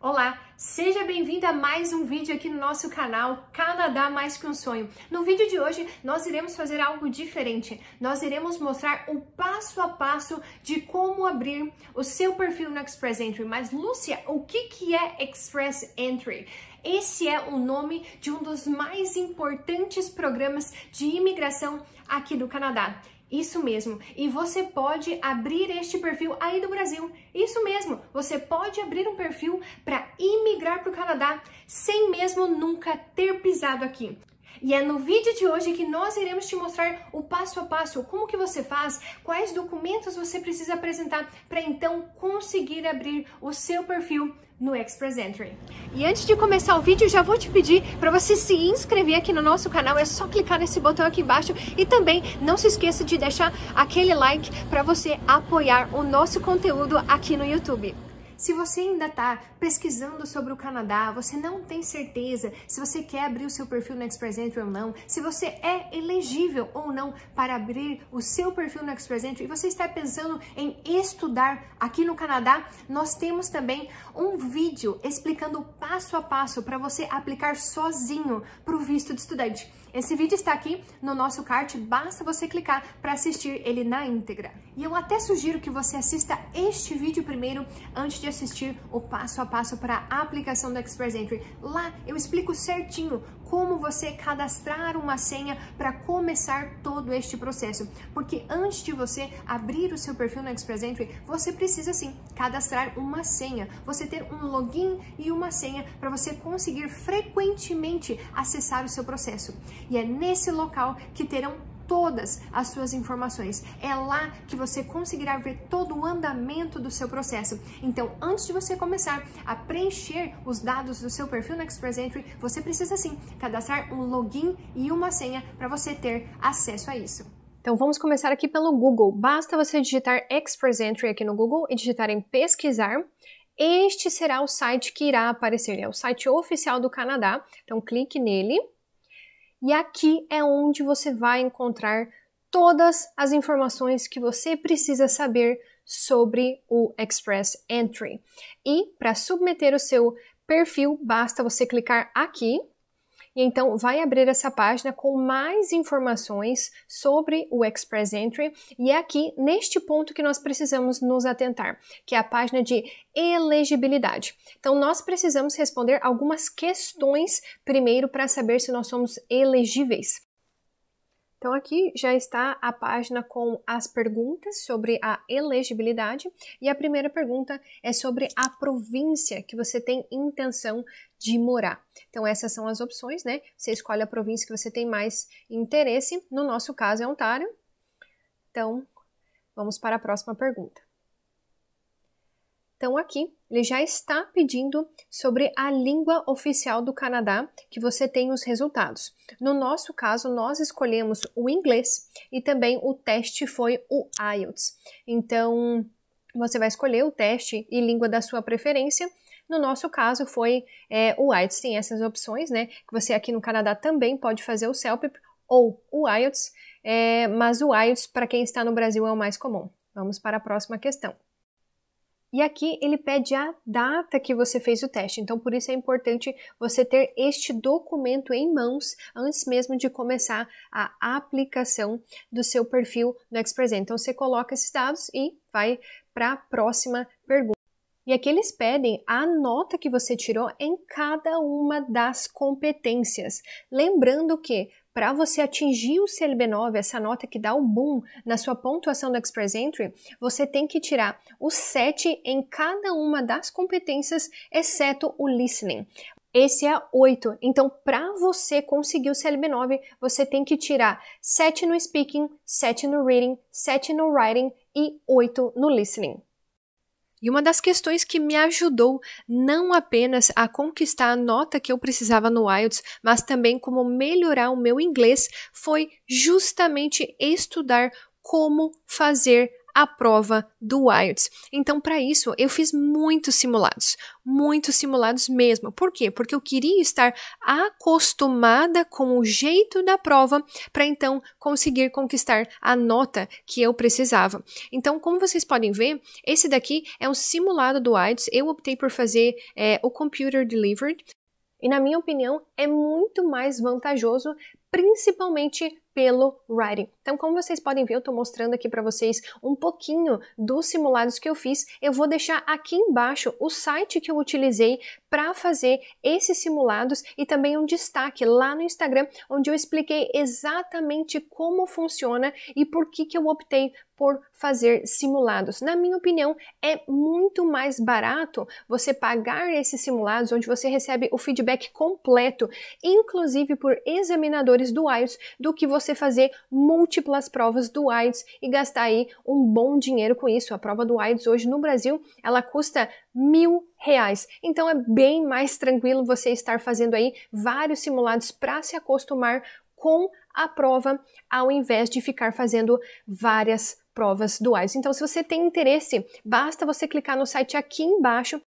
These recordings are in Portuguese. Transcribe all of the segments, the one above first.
Olá, seja bem-vindo a mais um vídeo aqui no nosso canal Canadá Mais Que Um Sonho. No vídeo de hoje, nós iremos fazer algo diferente. Nós iremos mostrar o passo a passo de como abrir o seu perfil no Express Entry. Mas, Lúcia, o que é Express Entry? Esse é o nome de um dos mais importantes programas de imigração aqui do Canadá. Isso mesmo, e você pode abrir este perfil aí do Brasil. Isso mesmo, você pode abrir um perfil para imigrar para o Canadá sem mesmo nunca ter pisado aqui. E é no vídeo de hoje que nós iremos te mostrar o passo a passo, como que você faz, quais documentos você precisa apresentar para então conseguir abrir o seu perfil no Express Entry. E antes de começar o vídeo, já vou te pedir para você se inscrever aqui no nosso canal, é só clicar nesse botão aqui embaixo e também não se esqueça de deixar aquele like para você apoiar o nosso conteúdo aqui no YouTube. Se você ainda está pesquisando sobre o Canadá, você não tem certeza se você quer abrir o seu perfil no Express Entry ou não, se você é elegível ou não para abrir o seu perfil no Express Entry e você está pensando em estudar aqui no Canadá, nós temos também um vídeo explicando passo a passo para você aplicar sozinho para o visto de estudante. Esse vídeo está aqui no nosso card, basta você clicar para assistir ele na íntegra. E eu até sugiro que você assista este vídeo primeiro antes de assistir o passo a passo para a aplicação do Express Entry. Lá eu explico certinho como você cadastrar uma senha para começar todo este processo. Porque antes de você abrir o seu perfil no Express Entry, você precisa sim cadastrar uma senha. Você ter um login e uma senha para você conseguir frequentemente acessar o seu processo. E é nesse local que terão todas as suas informações. É lá que você conseguirá ver todo o andamento do seu processo. Então, antes de você começar a preencher os dados do seu perfil no Express Entry, você precisa sim cadastrar um login e uma senha para você ter acesso a isso. Então, vamos começar aqui pelo Google. Basta você digitar Express Entry aqui no Google e digitar em pesquisar. Este será o site que irá aparecer. É o site oficial do Canadá. Então, clique nele. E aqui é onde você vai encontrar todas as informações que você precisa saber sobre o Express Entry. E para submeter o seu perfil, basta você clicar aqui. E então vai abrir essa página com mais informações sobre o Express Entry e é aqui neste ponto que nós precisamos nos atentar, que é a página de elegibilidade. Então nós precisamos responder algumas questões primeiro para saber se nós somos elegíveis. Então aqui já está a página com as perguntas sobre a elegibilidade e a primeira pergunta é sobre a província que você tem intenção de morar. Então essas são as opções, né? Você escolhe a província que você tem mais interesse, no nosso caso é Ontário. Então vamos para a próxima pergunta. Então aqui ele já está pedindo sobre a língua oficial do Canadá que você tem os resultados. No nosso caso, nós escolhemos o inglês e também o teste foi o IELTS. Então, você vai escolher o teste e língua da sua preferência. No nosso caso, foi o IELTS. Tem essas opções, né? Que você aqui no Canadá também pode fazer o CELPIP ou o IELTS, mas o IELTS, para quem está no Brasil, é o mais comum. Vamos para a próxima questão. E aqui ele pede a data que você fez o teste, então por isso é importante você ter este documento em mãos antes mesmo de começar a aplicação do seu perfil no Express Entry. Então você coloca esses dados e vai para a próxima pergunta. E aqui eles pedem a nota que você tirou em cada uma das competências. Lembrando que para você atingir o CLB9, essa nota que dá o boom na sua pontuação do Express Entry, você tem que tirar o 7 em cada uma das competências, exceto o listening. Esse é 8. Então, para você conseguir o CLB9, você tem que tirar 7 no speaking, 7 no reading, 7 no writing e 8 no listening. E uma das questões que me ajudou não apenas a conquistar a nota que eu precisava no IELTS, mas também como melhorar o meu inglês, foi justamente estudar como fazer a prova do IELTS. Então, para isso, eu fiz muitos simulados mesmo. Por quê? Porque eu queria estar acostumada com o jeito da prova para então conseguir conquistar a nota que eu precisava. Então, como vocês podem ver, esse daqui é um simulado do IELTS. Eu optei por fazer o Computer Delivered e, na minha opinião, é muito mais vantajoso, principalmente pelo writing. Então, como vocês podem ver, eu estou mostrando aqui para vocês um pouquinho dos simulados que eu fiz. Eu vou deixar aqui embaixo o site que eu utilizei para fazer esses simulados e também um destaque lá no Instagram, onde eu expliquei exatamente como funciona e por que eu optei por fazer simulados. Na minha opinião, é muito mais barato você pagar esses simulados, onde você recebe o feedback completo, inclusive por examinadores do IELTS, do que você fazer múltiplas provas do IELTS e gastar aí um bom dinheiro com isso. A prova do IELTS hoje no Brasil, ela custa R$1.000. Então é bem mais tranquilo você estar fazendo aí vários simulados para se acostumar com a prova, ao invés de ficar fazendo várias provas do IELTS. Então, se você tem interesse, basta você clicar no site aqui embaixo,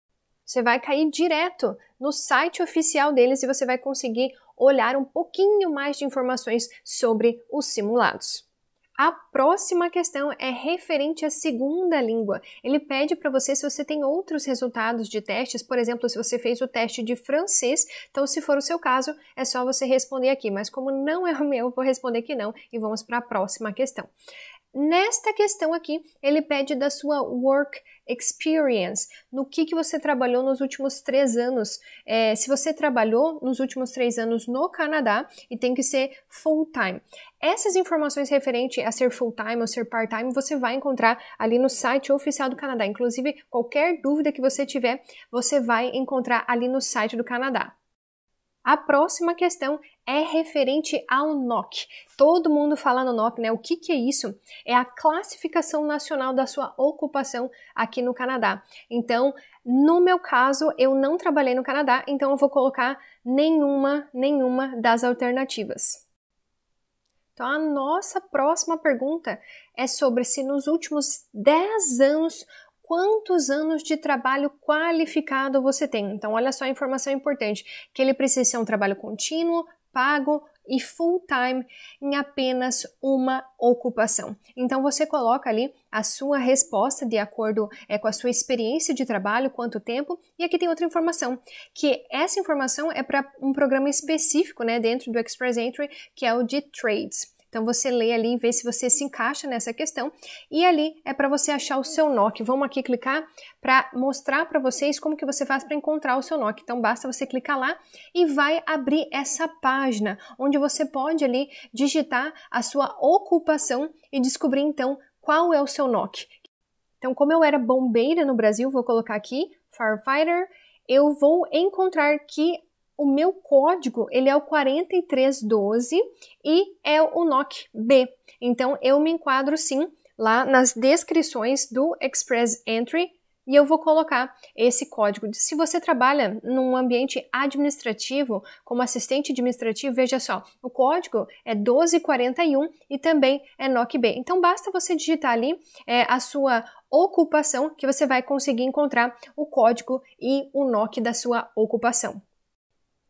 você vai cair direto no site oficial deles e você vai conseguir olhar um pouquinho mais de informações sobre os simulados. A próxima questão é referente à segunda língua. Ele pede para você se você tem outros resultados de testes, por exemplo, se você fez o teste de francês, então se for o seu caso, é só você responder aqui, mas como não é o meu, eu vou responder que não e vamos para a próxima questão. Nesta questão aqui, ele pede da sua work experience, no que você trabalhou nos últimos 3 anos. Se você trabalhou nos últimos 3 anos no Canadá, e tem que ser full-time. Essas informações referentes a ser full-time ou ser part-time, você vai encontrar ali no site oficial do Canadá. Inclusive, qualquer dúvida que você tiver, você vai encontrar ali no site do Canadá. A próxima questão é referente ao NOC. Todo mundo fala no NOC, né? O que é isso? É a classificação nacional da sua ocupação aqui no Canadá. Então, no meu caso, eu não trabalhei no Canadá, então eu vou colocar nenhuma das alternativas. Então, a nossa próxima pergunta é sobre se nos últimos 10 anos, quantos anos de trabalho qualificado você tem. Então, olha só a informação importante, que ele precisa ser um trabalho contínuo, pago e full-time em apenas uma ocupação. Então, você coloca ali a sua resposta de acordo com a sua experiência de trabalho, quanto tempo, e aqui tem outra informação, que essa informação é para um programa específico, né, dentro do Express Entry, que é o de Trades. Então, você lê ali e vê se você se encaixa nessa questão. E ali é para você achar o seu NOC. Vamos aqui clicar para mostrar para vocês como que você faz para encontrar o seu NOC. Então, basta você clicar lá e vai abrir essa página, onde você pode ali digitar a sua ocupação e descobrir, então, qual é o seu NOC. Então, como eu era bombeira no Brasil, vou colocar aqui, firefighter, eu vou encontrar que o meu código, ele é o 4312 e é o NOC B. Então, eu me enquadro sim lá nas descrições do Express Entry e eu vou colocar esse código. Se você trabalha num ambiente administrativo, como assistente administrativo, veja só, o código é 1241 e também é NOC B. Então, basta você digitar ali a sua ocupação que você vai conseguir encontrar o código e o NOC da sua ocupação.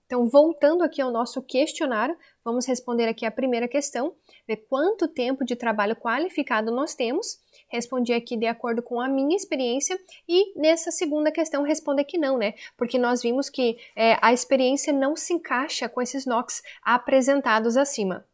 Então, voltando aqui ao nosso questionário, vamos responder aqui a primeira questão, ver quanto tempo de trabalho qualificado nós temos. Respondi aqui de acordo com a minha experiência e nessa segunda questão responda que não, né? Porque nós vimos que a experiência não se encaixa com esses NOCs apresentados acima.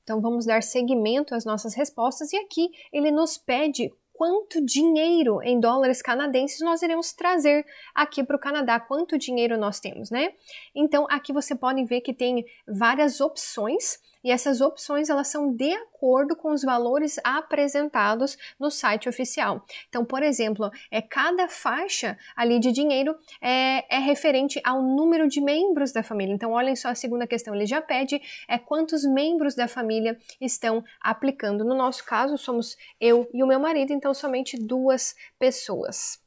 Então, vamos dar seguimento às nossas respostas e aqui ele nos pede quanto dinheiro em dólares canadenses nós iremos trazer aqui para o Canadá, quanto dinheiro nós temos, né? Então, aqui você pode ver que tem várias opções e essas opções elas são de acordo com os valores apresentados no site oficial. Então, por exemplo, cada faixa ali de dinheiro é referente ao número de membros da família. Então, olhem só a segunda questão, ele já pede quantos membros da família estão aplicando. No nosso caso, somos eu e o meu marido, então somente 2 pessoas.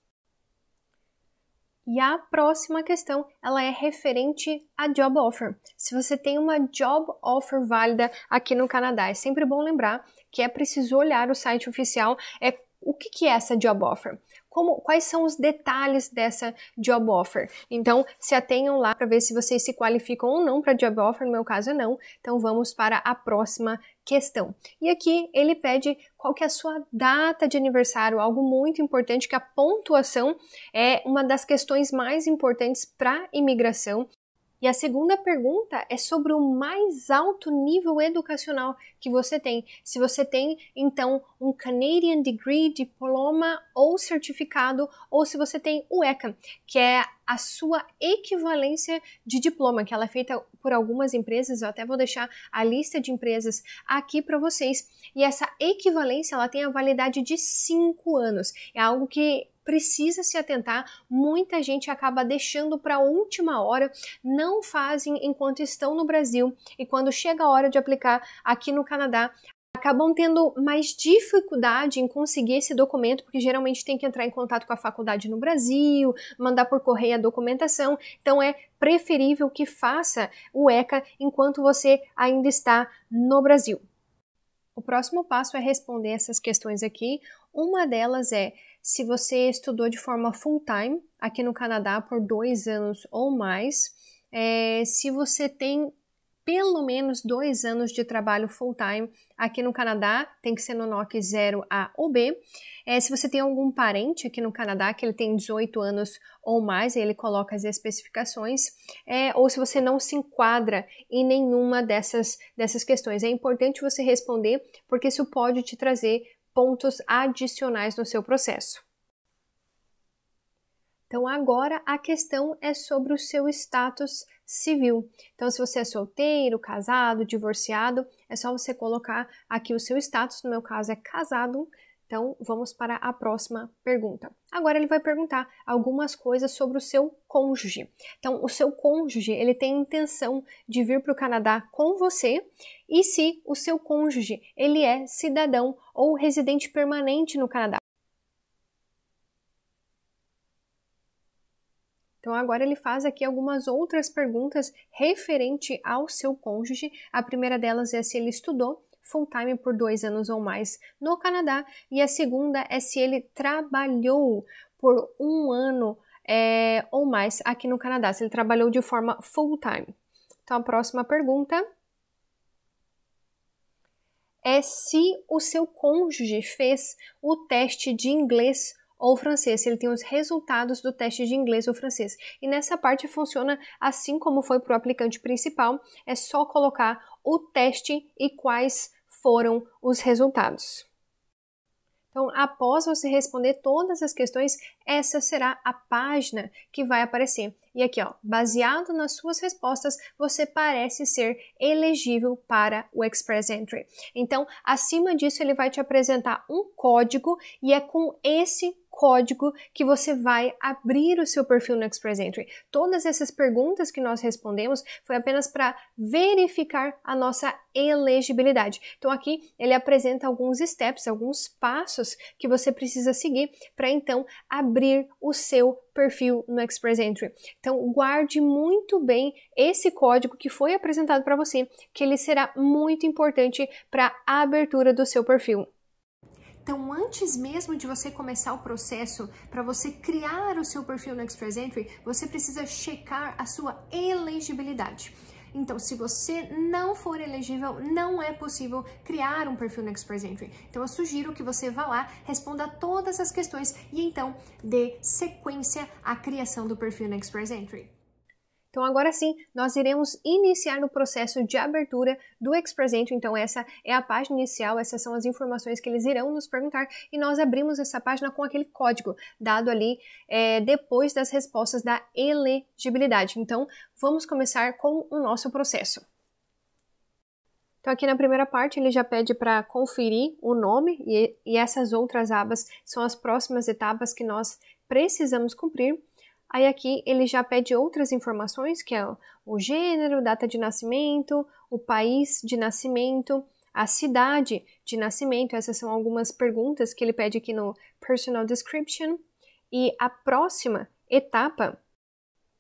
E a próxima questão, ela é referente a job offer. Se você tem uma job offer válida aqui no Canadá, é sempre bom lembrar que é preciso olhar o site oficial. O que é essa job offer? Quais são os detalhes dessa job offer? Então, se atenham lá para ver se vocês se qualificam ou não para job offer, no meu caso não. Então, vamos para a próxima questão. E aqui ele pede qual que é a sua data de aniversário, algo muito importante, que a pontuação é uma das questões mais importantes para imigração. E a segunda pergunta é sobre o mais alto nível educacional que você tem. Se você tem, então, um Canadian Degree, diploma ou certificado, ou se você tem o ECA, que é a sua equivalência de diploma, que ela é feita por algumas empresas. Eu até vou deixar a lista de empresas aqui para vocês. E essa equivalência, ela tem a validade de 5 anos. É algo que precisa se atentar, muita gente acaba deixando para a última hora, não fazem enquanto estão no Brasil e quando chega a hora de aplicar aqui no Canadá, acabam tendo mais dificuldade em conseguir esse documento, porque geralmente tem que entrar em contato com a faculdade no Brasil, mandar por correio a documentação, então é preferível que faça o ECA enquanto você ainda está no Brasil. O próximo passo é responder essas questões aqui. Uma delas é se você estudou de forma full-time aqui no Canadá por 2 anos ou mais, se você tem pelo menos 2 anos de trabalho full-time aqui no Canadá, tem que ser no NOC 0A ou B. Se você tem algum parente aqui no Canadá que ele tem 18 anos ou mais, aí ele coloca as especificações, ou se você não se enquadra em nenhuma dessas questões. É importante você responder, porque isso pode te trazer pontos adicionais no seu processo. Então, agora a questão é sobre o seu status civil. Então, se você é solteiro, casado, divorciado, é só você colocar aqui o seu status. No meu caso é casado. Então, vamos para a próxima pergunta. Agora ele vai perguntar algumas coisas sobre o seu cônjuge. Então, o seu cônjuge, ele tem intenção de vir para o Canadá com você, e se o seu cônjuge, ele é cidadão ou residente permanente no Canadá. Então, agora ele faz aqui algumas outras perguntas referente ao seu cônjuge. A primeira delas é se ele estudou full-time por 2 anos ou mais no Canadá, e a segunda é se ele trabalhou por 1 ano ou mais aqui no Canadá, se ele trabalhou de forma full-time. Então, a próxima pergunta é se o seu cônjuge fez o teste de inglês ou francês, se ele tem os resultados do teste de inglês ou francês. E nessa parte funciona assim como foi para o aplicante principal, é só colocar o teste e quais foram os resultados. Então, após você responder todas as questões, essa será a página que vai aparecer. E aqui, ó, baseado nas suas respostas, você parece ser elegível para o Express Entry. Então, acima disso, ele vai te apresentar um código e é com esse código que você vai abrir o seu perfil no Express Entry. Todas essas perguntas que nós respondemos foi apenas para verificar a nossa elegibilidade. Então aqui ele apresenta alguns steps, alguns passos que você precisa seguir para então abrir o seu perfil no Express Entry. Então guarde muito bem esse código que foi apresentado para você, que ele será muito importante para a abertura do seu perfil. Então, antes mesmo de você começar o processo, para você criar o seu perfil no Express Entry, você precisa checar a sua elegibilidade. Então, se você não for elegível, não é possível criar um perfil no Express Entry. Então, eu sugiro que você vá lá, responda todas as questões e então dê sequência à criação do perfil no Express Entry. Então agora sim, nós iremos iniciar no processo de abertura do Express Entry. Então essa é a página inicial, essas são as informações que eles irão nos perguntar e nós abrimos essa página com aquele código dado ali depois das respostas da elegibilidade. Então vamos começar com o nosso processo. Então aqui na primeira parte ele já pede para conferir o nome e essas outras abas são as próximas etapas que nós precisamos cumprir. Aí aqui ele já pede outras informações, que é o gênero, data de nascimento, o país de nascimento, a cidade de nascimento. Essas são algumas perguntas que ele pede aqui no Personal Description. E a próxima etapa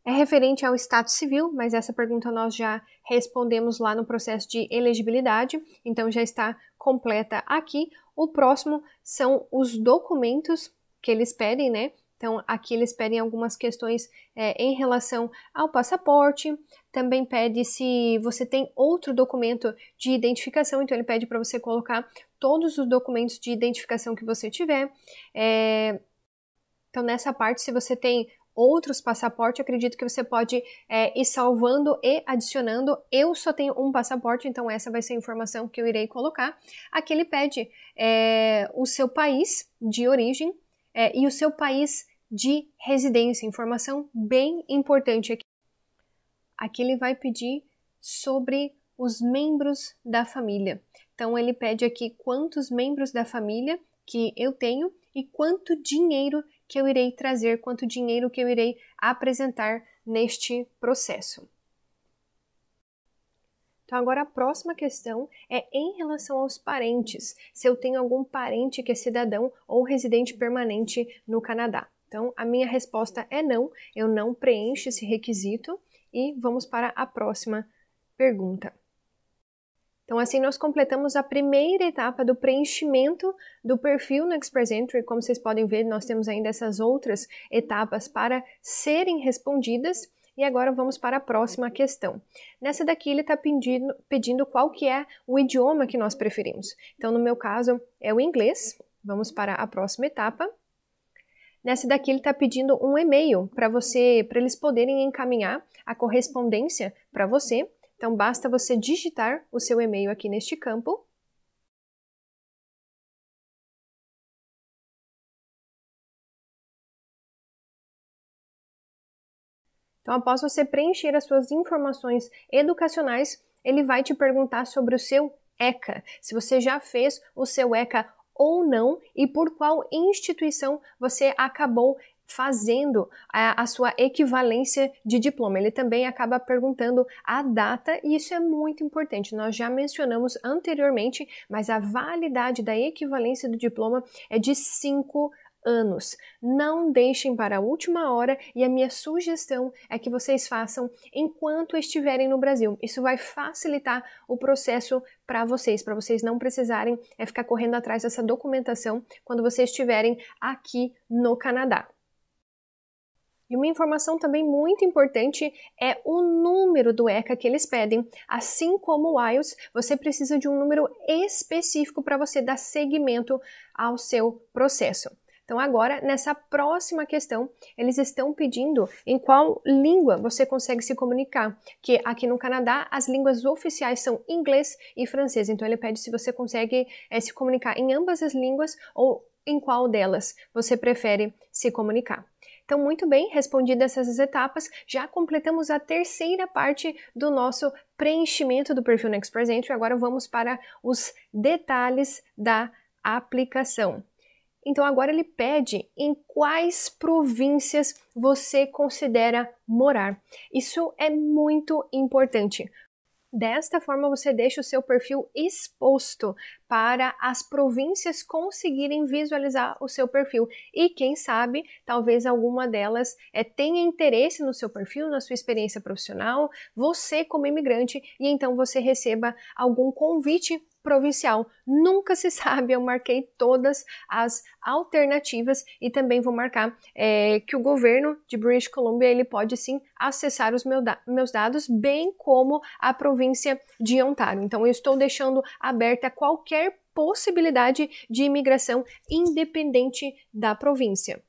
é referente ao status civil, mas essa pergunta nós já respondemos lá no processo de elegibilidade, então já está completa aqui. O próximo são os documentos que eles pedem, né? Então, aqui eles pedem algumas questões em relação ao passaporte, também pede se você tem outro documento de identificação, então ele pede para você colocar todos os documentos de identificação que você tiver. Então, nessa parte, se você tem outros passaportes, acredito que você pode ir salvando e adicionando. Eu só tenho um passaporte, então essa vai ser a informação que eu irei colocar. Aqui ele pede o seu país de origem e o seu país de residência, informação bem importante aqui. Aqui ele vai pedir sobre os membros da família. Então ele pede aqui quantos membros da família que eu tenho e quanto dinheiro que eu irei trazer, quanto dinheiro que eu irei apresentar neste processo. Então agora a próxima questão é em relação aos parentes, se eu tenho algum parente que é cidadão ou residente permanente no Canadá. Então a minha resposta é não, eu não preencho esse requisito e vamos para a próxima pergunta. Então assim nós completamos a primeira etapa do preenchimento do perfil no Express Entry. Como vocês podem ver, nós temos ainda essas outras etapas para serem respondidas. E agora vamos para a próxima questão. Nessa daqui ele está pedindo qual que é o idioma que nós preferimos. Então no meu caso é o inglês. Vamos para a próxima etapa. Nessa daqui ele está pedindo um e-mail para eles poderem encaminhar a correspondência para você. Então basta você digitar o seu e-mail aqui neste campo. Então, após você preencher as suas informações educacionais, ele vai te perguntar sobre o seu ECA, se você já fez o seu ECA ou não e por qual instituição você acabou fazendo a sua equivalência de diploma. Ele também acaba perguntando a data e isso é muito importante. Nós já mencionamos anteriormente, mas a validade da equivalência do diploma é de 5 anos. Não deixem para a última hora e a minha sugestão é que vocês façam enquanto estiverem no Brasil. Isso vai facilitar o processo para vocês não precisarem ficar correndo atrás dessa documentação quando vocês estiverem aqui no Canadá. E uma informação também muito importante é o número do ECA que eles pedem. Assim como o IELTS, você precisa de um número específico para você dar seguimento ao seu processo. Então agora, nessa próxima questão, eles estão pedindo em qual língua você consegue se comunicar, que aqui no Canadá as línguas oficiais são inglês e francês, então ele pede se você consegue se comunicar em ambas as línguas ou em qual delas você prefere se comunicar. Então, muito bem, respondidas essas etapas, já completamos a terceira parte do nosso preenchimento do perfil no Express Entry. Agora vamos para os detalhes da aplicação. Então agora ele pede em quais províncias você considera morar. Isso é muito importante. Desta forma você deixa o seu perfil exposto para as províncias conseguirem visualizar o seu perfil. E quem sabe, talvez alguma delas tenha interesse no seu perfil, na sua experiência profissional, você como imigrante, e então você receba algum convite provincial. Nunca se sabe, eu marquei todas as alternativas e também vou marcar que o governo de British Columbia ele pode sim acessar os meus dados, bem como a província de Ontário. Então eu estou deixando aberta qualquer possibilidade de imigração independente da província.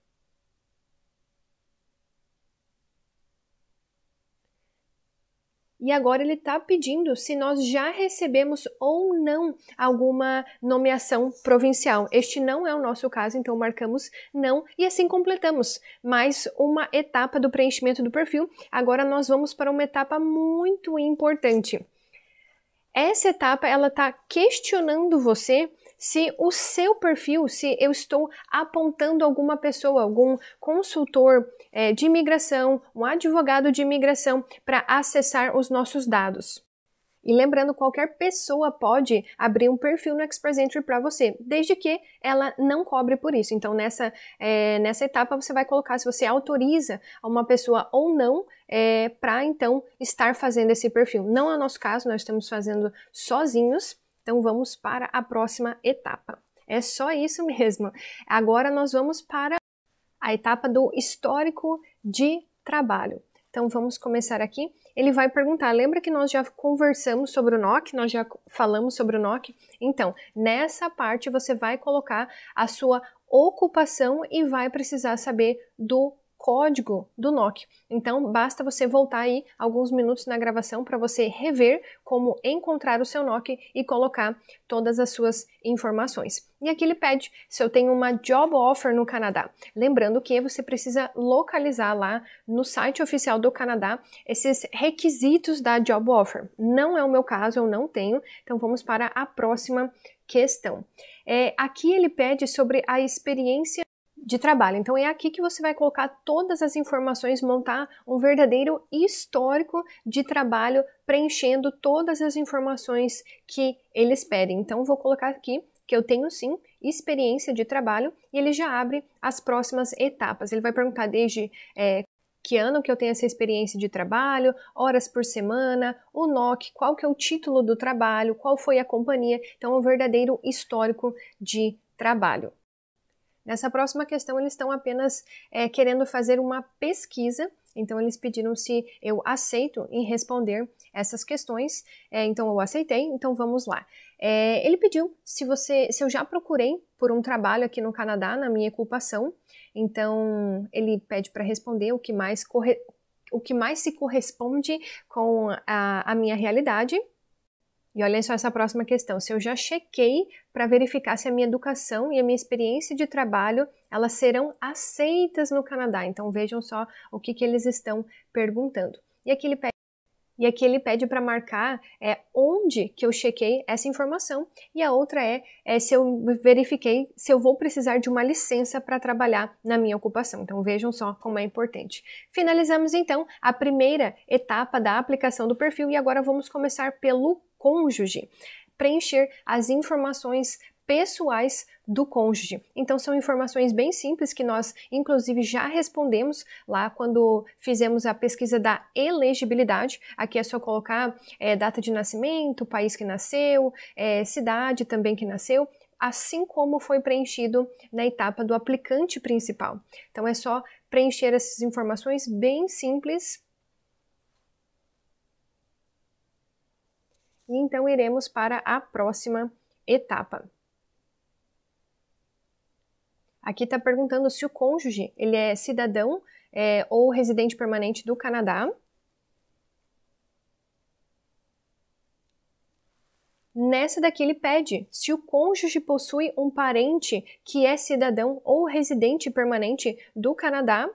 E agora ele está pedindo se nós já recebemos ou não alguma nomeação provincial. Este não é o nosso caso, então marcamos não e assim completamos mais uma etapa do preenchimento do perfil. Agora nós vamos para uma etapa muito importante. Essa etapa ela está questionando você se o seu perfil, se eu estou apontando alguma pessoa, algum consultor de imigração, um advogado de imigração para acessar os nossos dados. E lembrando, qualquer pessoa pode abrir um perfil no Express Entry para você, desde que ela não cobre por isso. Então, nessa etapa, você vai colocar se você autoriza uma pessoa ou não para, então, estar fazendo esse perfil. Não é o nosso caso, nós estamos fazendo sozinhos. Então, vamos para a próxima etapa. É só isso mesmo. Agora, nós vamos para a etapa do histórico de trabalho. Então, vamos começar aqui. Ele vai perguntar, lembra que nós já conversamos sobre o NOC, nós já falamos sobre o NOC? Então, nessa parte você vai colocar a sua ocupação e vai precisar saber do código do NOC. Então, basta você voltar aí alguns minutos na gravação para você rever como encontrar o seu NOC e colocar todas as suas informações. E aqui ele pede se eu tenho uma job offer no Canadá. Lembrando que você precisa localizar lá no site oficial do Canadá esses requisitos da job offer. Não é o meu caso, eu não tenho. Então, vamos para a próxima questão. Aqui ele pede sobre a experiência de trabalho. Então é aqui que você vai colocar todas as informações, montar um verdadeiro histórico de trabalho, preenchendo todas as informações que eles pedem. Então vou colocar aqui que eu tenho sim experiência de trabalho e ele já abre as próximas etapas. Ele vai perguntar desde que ano que eu tenho essa experiência de trabalho, horas por semana, o NOC, qual que é o título do trabalho, qual foi a companhia. Então é um verdadeiro histórico de trabalho. Nessa próxima questão, eles estão apenas querendo fazer uma pesquisa, então eles pediram se eu aceito em responder essas questões, então eu aceitei, então vamos lá. Ele pediu se eu já procurei por um trabalho aqui no Canadá, na minha ocupação, então ele pede para responder o que mais se corresponde com a minha realidade. E olhem só essa próxima questão, se eu já chequei para verificar se a minha educação e a minha experiência de trabalho, elas serão aceitas no Canadá. Então vejam só o que eles estão perguntando. E aqui ele pede para marcar onde que eu chequei essa informação. E a outra se eu verifiquei se eu vou precisar de uma licença para trabalhar na minha ocupação. Então vejam só como é importante. Finalizamos então a primeira etapa da aplicação do perfil e agora vamos começar pelo cônjuge, preencher as informações pessoais do cônjuge. Então são informações bem simples que nós inclusive já respondemos lá quando fizemos a pesquisa da elegibilidade. Aqui é só colocar data de nascimento, país que nasceu, cidade também que nasceu, assim como foi preenchido na etapa do aplicante principal. Então é só preencher essas informações bem simples. E então iremos para a próxima etapa. Aqui está perguntando se o cônjuge ele é cidadão ou residente permanente do Canadá. Nessa daqui ele pede se o cônjuge possui um parente que é cidadão ou residente permanente do Canadá.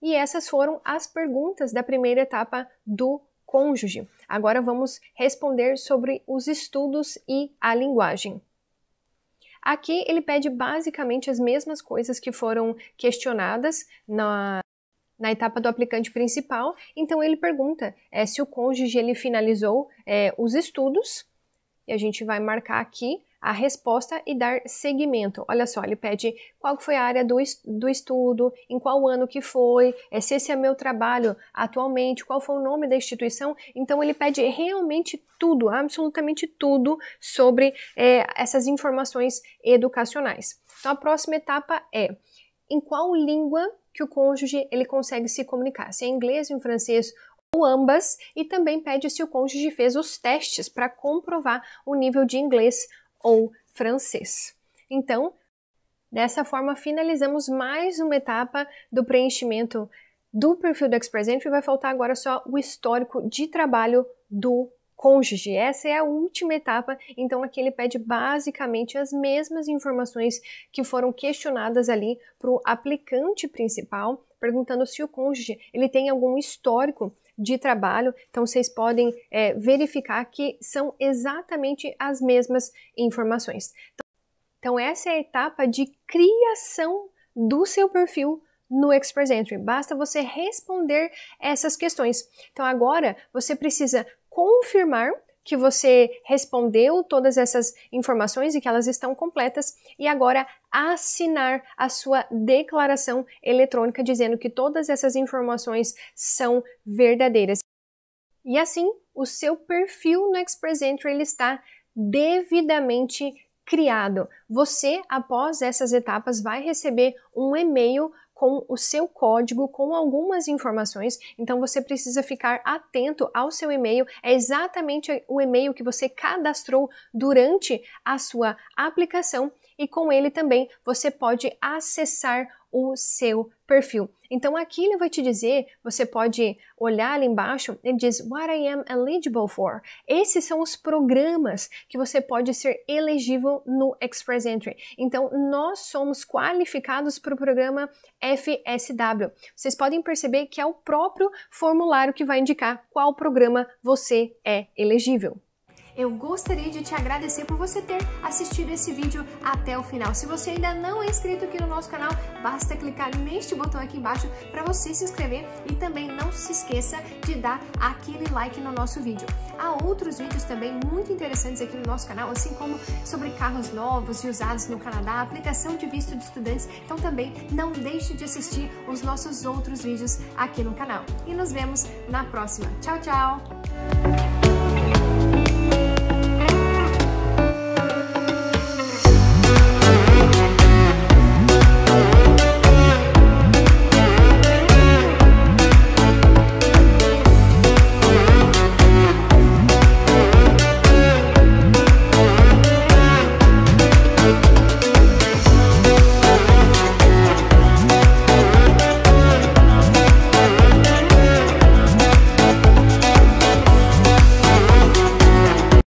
E essas foram as perguntas da primeira etapa do cônjuge. Agora vamos responder sobre os estudos e a linguagem. Aqui ele pede basicamente as mesmas coisas que foram questionadas na etapa do aplicante principal. Então ele pergunta se o cônjuge ele finalizou os estudos e a gente vai marcar aqui a resposta e dar seguimento. Olha só, ele pede qual foi a área do estudo, em qual ano que foi, se esse é meu trabalho atualmente, qual foi o nome da instituição. Então ele pede realmente tudo, absolutamente tudo sobre essas informações educacionais. Então a próxima etapa é em qual língua que o cônjuge ele consegue se comunicar, se é em inglês, em francês ou ambas, e também pede se o cônjuge fez os testes para comprovar o nível de inglês ou francês. Então, dessa forma, finalizamos mais uma etapa do preenchimento do perfil do Express Entry. Vai faltar agora só o histórico de trabalho do cônjuge. Essa é a última etapa, então aqui ele pede basicamente as mesmas informações que foram questionadas ali para o aplicante principal, perguntando se o cônjuge ele tem algum histórico de trabalho. Então vocês podem verificar que são exatamente as mesmas informações. Então essa é a etapa de criação do seu perfil no Express Entry. Basta você responder essas questões. Então agora você precisa confirmar que você respondeu todas essas informações e que elas estão completas e agora assinar a sua declaração eletrônica dizendo que todas essas informações são verdadeiras. E assim, o seu perfil no Express Entry ele está devidamente criado. Você, após essas etapas, vai receber um e-mail com o seu código, com algumas informações, então você precisa ficar atento ao seu e-mail, é exatamente o e-mail que você cadastrou durante a sua aplicação e com ele também você pode acessar o seu perfil. Então aqui ele vai te dizer, você pode olhar ali embaixo, ele diz What I am eligible for. Esses são os programas que você pode ser elegível no Express Entry. Então nós somos qualificados para o programa FSW. Vocês podem perceber que é o próprio formulário que vai indicar qual programa você é elegível. Eu gostaria de te agradecer por você ter assistido esse vídeo até o final. Se você ainda não é inscrito aqui no nosso canal, basta clicar neste botão aqui embaixo para você se inscrever e também não se esqueça de dar aquele like no nosso vídeo. Há outros vídeos também muito interessantes aqui no nosso canal, assim como sobre carros novos e usados no Canadá, aplicação de visto de estudantes, então também não deixe de assistir os nossos outros vídeos aqui no canal. E nos vemos na próxima. Tchau, tchau!